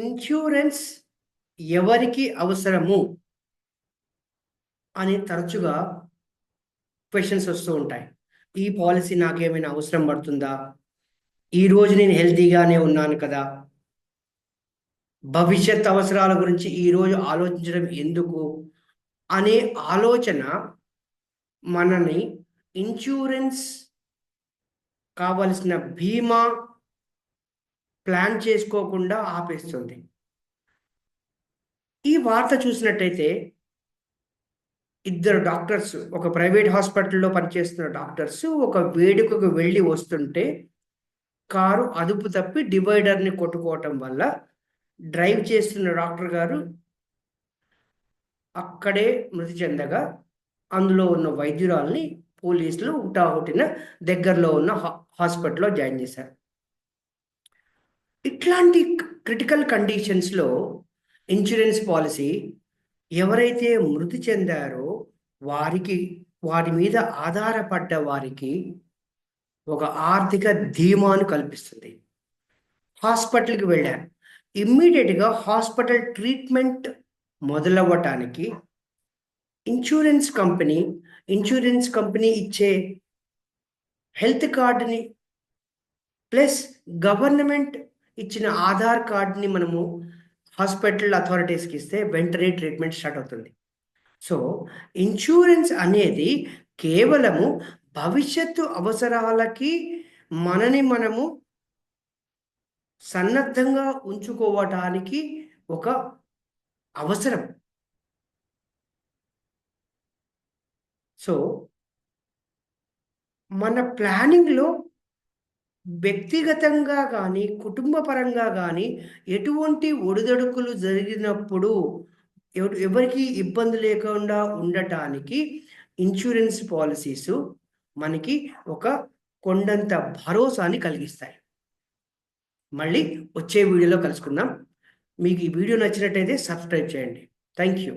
Insurance ఎవరికి అవసరము అని తరచుగా క్వశ్చన్స్ వస్తూ ఉంటాయి. ఈ పాలసీ నాకేమైనా అవసరం పడుతుందా? ఈరోజు నేను హెల్తీగానే ఉన్నాను కదా, భవిష్యత్ అవసరాల గురించి ఈరోజు ఆలోచించడం ఎందుకు అనే ఆలోచన మనని ఇన్సూరెన్స్ కావలసిన బీమా ప్లాన్ చేసుకోకుండా ఆపేస్తుంది. ఈ వార్త చూసినట్టయితే ఇద్దరు డాక్టర్స్, ఒక ప్రైవేట్ హాస్పిటల్లో పనిచేస్తున్న డాక్టర్స్ ఒక వేడుకకు వెళ్ళి వస్తుంటే కారు అదుపు తప్పి డివైడర్ని కొట్టుకోవటం వల్ల డ్రైవ్ చేస్తున్న డాక్టర్ గారు అక్కడే మృతి చెందగా అందులో ఉన్న వైద్యురాల్ని పోలీసులు హుటాహుటిన దగ్గరలో ఉన్న హాస్పిటల్లో జాయిన్ చేశారు. ఇట్లాంటి క్రిటికల్ కండిషన్స్లో ఇన్సూరెన్స్ పాలసీ ఎవరైతే మృతి చెందారో వారి మీద ఆధారపడ్డ వారికి ఒక ఆర్థిక ధీమాను కల్పిస్తుంది. హాస్పిటల్కి వెళ్ళారు, ఇమ్మీడియట్గా హాస్పిటల్ ట్రీట్మెంట్ మొదలవ్వటానికి ఇన్సూరెన్స్ కంపెనీ ఇచ్చే హెల్త్ కార్డుని ప్లస్ గవర్నమెంట్ ఇచ్చిన ఆధార్ కార్డుని మనము హాస్పిటల్ అథారిటీస్కి ఇస్తే వెంటనే ట్రీట్మెంట్ స్టార్ట్ అవుతుంది. సో ఇన్సూరెన్స్ అనేది కేవలము భవిష్యత్తు అవసరాలకి మనము సన్నద్ధంగా ఉంచుకోవటానికి ఒక అవసరం. సో మన ప్లానింగ్లో వ్యక్తిగతంగా కానీ కుటుంబ పరంగా కానీ ఎటువంటి ఒడిదొడుకులు జరిగినప్పుడు ఎవరికి ఇబ్బంది లేకుండా ఉండటానికి ఇన్సూరెన్స్ పాలసీస్ మనకి ఒక కొండంత భరోసాని కలిగిస్తాయి. మళ్ళీ వచ్చే వీడియోలో కలుసుకుందాం. మీకు ఈ వీడియో నచ్చినట్టయితే సబ్స్క్రైబ్ చేయండి. Thank you.